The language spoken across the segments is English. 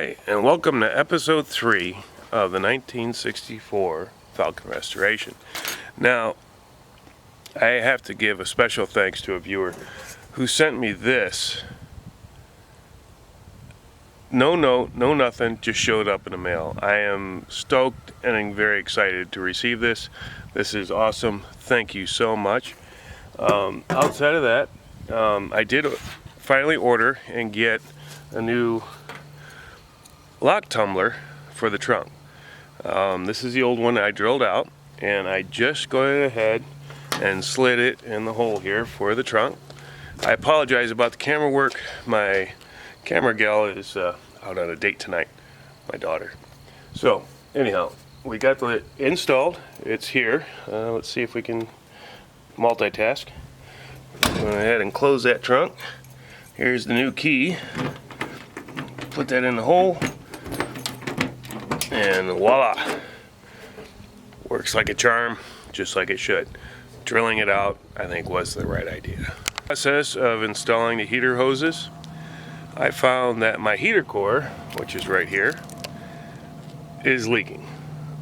Hi, and welcome to episode 3 of the 1964 Falcon restoration. Now, I have to give a special thanks to a viewer who sent me this. No note, no nothing, just showed up in the mail. I am stoked and I'm very excited to receive this. This is awesome. Thank you so much. Outside of that, I did finally order and get a new lock tumbler for the trunk. This is the old one I drilled out, and I just go ahead and slid it in the hole here for the trunk. I apologize about the camera work. My camera gal is out on a date tonight, my daughter. So anyhow, we got it installed. It's here. Let's see if we can multitask. Go ahead and close that trunk. Here's the new key. Put that in the hole. And voila, works like a charm, just like it should. Drilling it out, I think, was the right idea. Process of installing the heater hoses. I found that my heater core, which is right here, is leaking.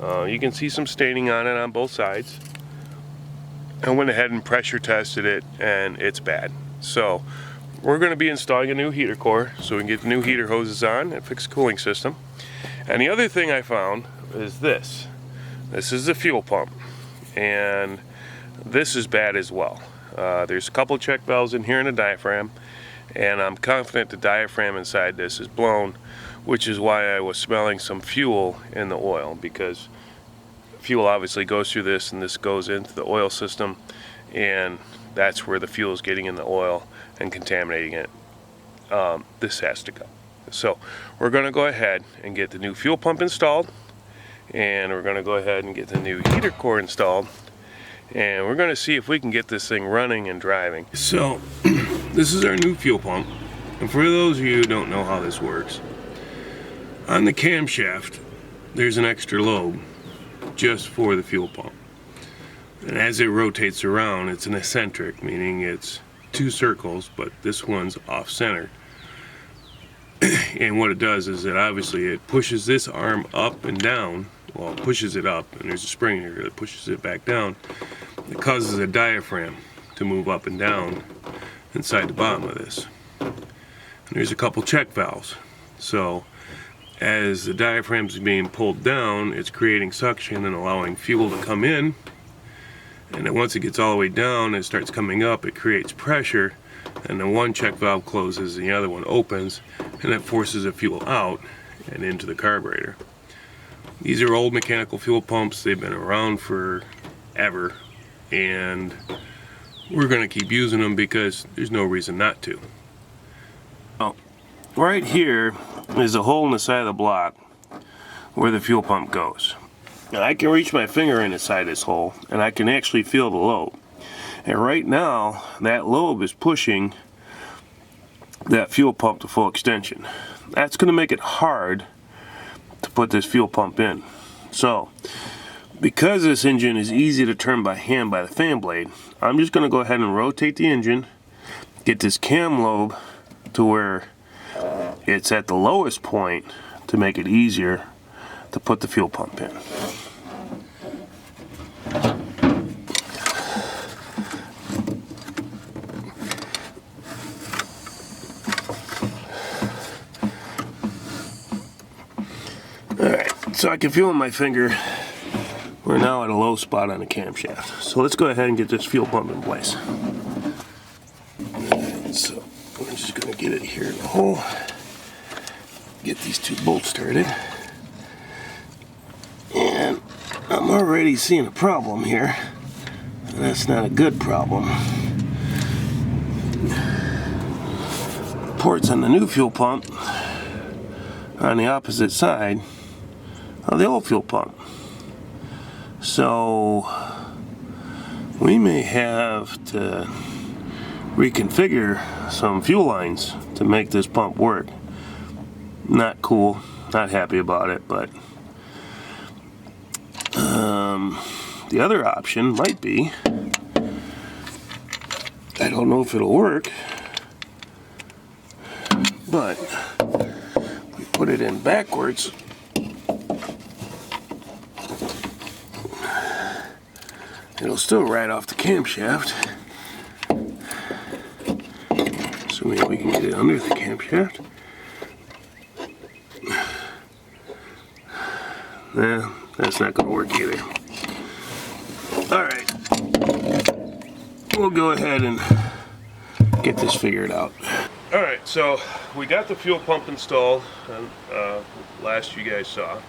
You can see some staining on it on both sides. I went ahead and pressure tested it, and it's bad. So we're going to be installing a new heater core so we can get the new heater hoses on and fix the cooling system. And the other thing I found is this. This is the fuel pump, and this is bad as well. There's a couple check valves in here in the diaphragm, and I'm confident the diaphragm inside this is blown, which is why I was smelling some fuel in the oil, because fuel obviously goes through this, and this goes into the oil system, and that's where the fuel is getting in the oil and contaminating it. This has to go. So we're going to go ahead and get the new fuel pump installed, and we're going to go ahead and get the new heater core installed, and we're going to see if we can get this thing running and driving. So this is our new fuel pump, and for those of you who don't know how this works, on the camshaft there's an extra lobe just for the fuel pump, and as it rotates around, it's an eccentric, meaning it's two circles, but this one's off-center. And what it does is that obviously it pushes this arm up and down. Well, it pushes it up, and there's a spring here that pushes it back down. It causes a diaphragm to move up and down inside the bottom of this. And there's a couple check valves. So as the diaphragm is being pulled down, it's creating suction and allowing fuel to come in. And then once it gets all the way down and it starts coming up, it creates pressure, and then one check valve closes and the other one opens, and that forces the fuel out and into the carburetor. These are old mechanical fuel pumps. They've been around forever, and we're going to keep using them because there's no reason not to. Well, right here is a hole in the side of the block where the fuel pump goes. Now I can reach my finger inside this hole, and I can actually feel the lobe. And right now, that lobe is pushing that fuel pump to full extension. That's going to make it hard to put this fuel pump in. So, because this engine is easy to turn by hand by the fan blade, I'm just going to go ahead and rotate the engine, get this cam lobe to where it's at the lowest point to make it easier to put the fuel pump in. Alright, so I can feel in my finger we're now at a low spot on the camshaft. So let's go ahead and get this fuel pump in place. Alright, so we're just going to get it here in the hole. Get these two bolts started. And I'm already seeing a problem here. And that's not a good problem. Ports on the new fuel pump on the opposite side of the old fuel pump. So we may have to reconfigure some fuel lines to make this pump work. Not cool, not happy about it, but the other option might be, I don't know if it'll work, but we put it in backwards, it'll still ride off the camshaft. Assuming we can get it under the camshaft. Nah, that's not going to work either. Alright. We'll go ahead and get this figured out. Alright, so we got the fuel pump installed, last you guys saw.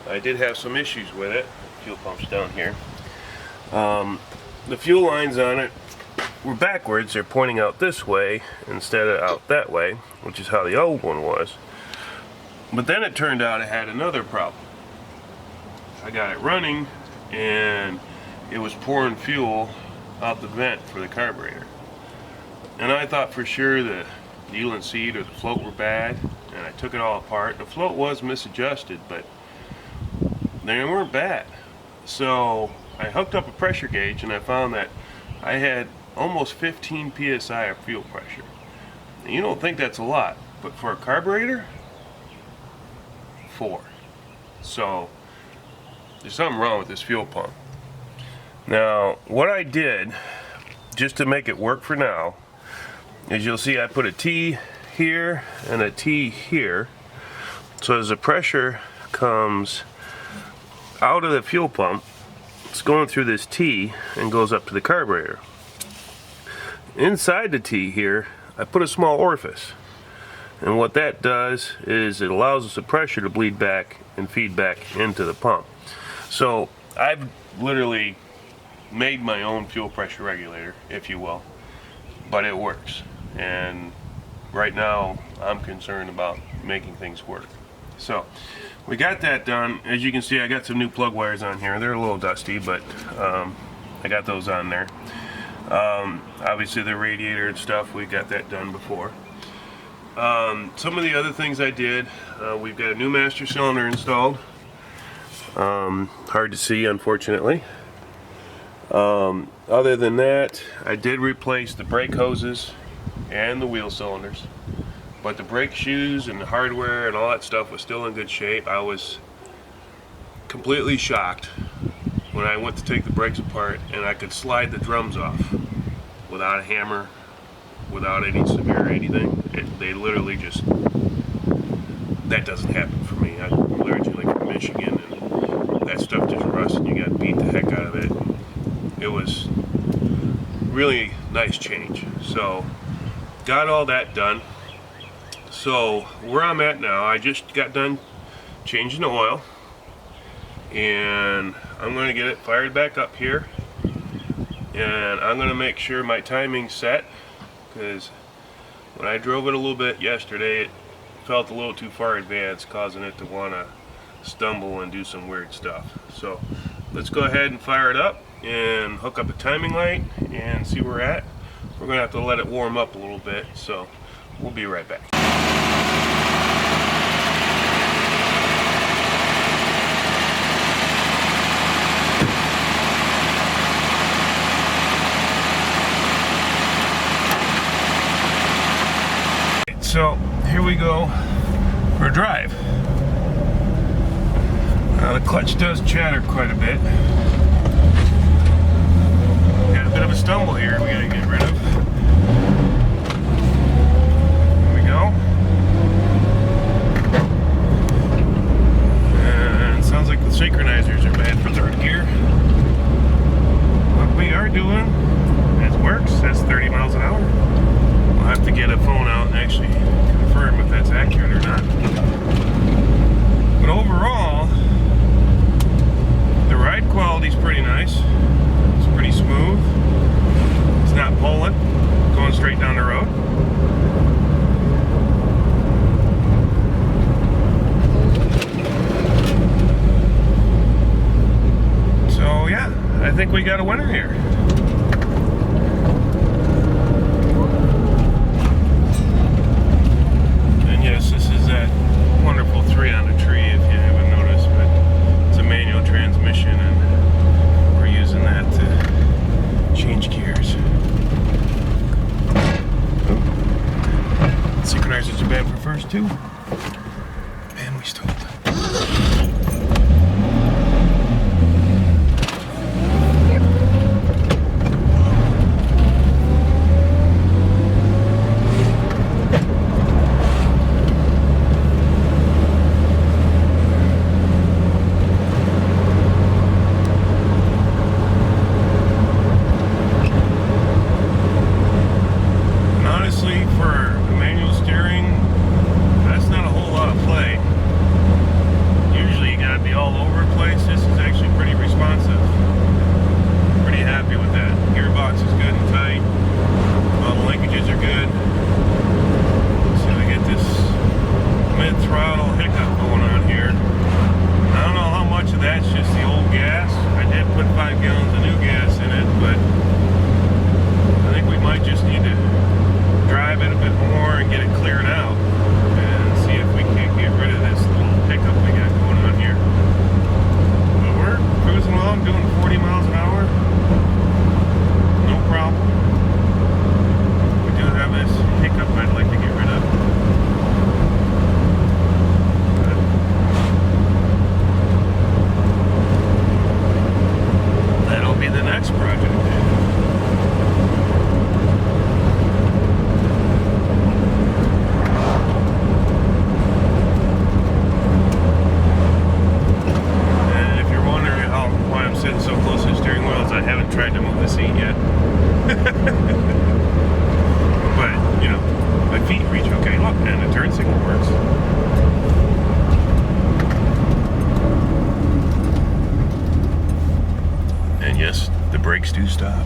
I did have some issues with it. Fuel pump's down here. The fuel lines on it were backwards. They're pointing out this way instead of out that way, which is how the old one was. But then it turned out it had another problem. I got it running and it was pouring fuel out the vent for the carburetor. And I thought for sure the needle and seat or the float were bad, and I took it all apart. The float was misadjusted, but they weren't bad. So I hooked up a pressure gauge and I found that I had almost 15 psi of fuel pressure. And you don't think that's a lot, but for a carburetor, 4. So there's something wrong with this fuel pump. Now, what I did, just to make it work for now, is you'll see I put a T here and a T here. So as the pressure comes out of the fuel pump, it's going through this T and goes up to the carburetor. Inside the T here, I put a small orifice. And what that does is it allows the pressure to bleed back and feed back into the pump. So I've literally made my own fuel pressure regulator, if you will, but it works. And right now I'm concerned about making things work. So we got that done. As you can see, I got some new plug wires on here. They're a little dusty, but I got those on there. Obviously the radiator and stuff, we got that done before. Some of the other things I did, we've got a new master cylinder installed. Hard to see, unfortunately. Other than that, I did replace the brake hoses and the wheel cylinders, but the brake shoes and the hardware and all that stuff was still in good shape. I was completely shocked when I went to take the brakes apart and I could slide the drums off without a hammer, without any severe anything. They literally just, that doesn't happen for me. I'm originally from Michigan, and that stuff just rusts and you got to beat the heck out of it. It was really nice change. So got all that done. So where I'm at now, I just got done changing the oil, and I'm going to get it fired back up here, and I'm going to make sure my timing's set, because when I drove it a little bit yesterday, it felt a little too far advanced, causing it to want to stumble and do some weird stuff. So let's go ahead and fire it up and hook up a timing light and see where we're at. We're going to have to let it warm up a little bit, so we'll be right back. So here we go for a drive. The clutch does chatter quite a bit. Got a bit of a stumble here we gotta get rid of. Here we go. And it sounds like the synchronizers are bad for third gear. What we are doing, it works. That's 30 miles an hour. We'll have to get a phone out and actually confirm if that's accurate or not. But overall, the ride quality's pretty nice. It's pretty smooth. It's not pulling, going straight down the road. So yeah, I think we got a winner here. And yes, this is that wonderful 3 on the tree, if you haven't noticed, but it's a manual transmission and we're using that to change gears. Synchronizers are bad for first too. always told. The brakes do stop.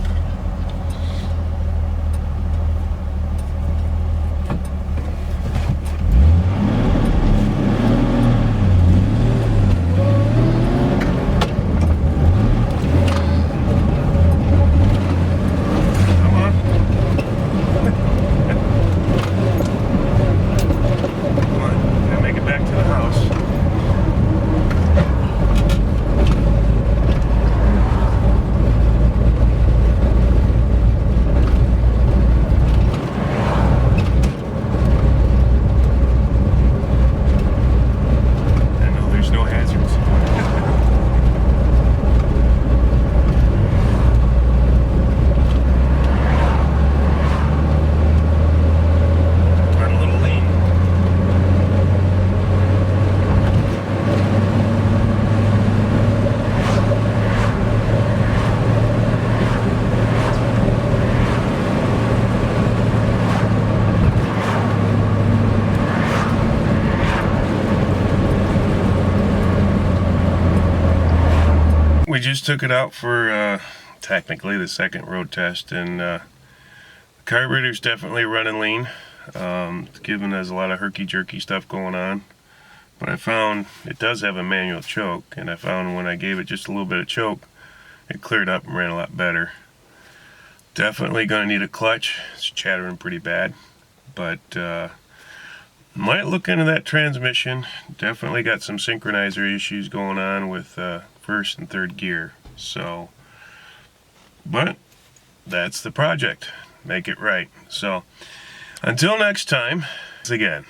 We just took it out for technically the second road test, and the carburetor's definitely running lean. It's giving us a lot of herky-jerky stuff going on, but I found it does have a manual choke, and I found when I gave it just a little bit of choke, it cleared up and ran a lot better. Definitely gonna need a clutch. It's chattering pretty bad, but might look into that transmission. Definitely got some synchronizer issues going on with first and third gear. So, but that's the project. Make it right. So, until next time, again.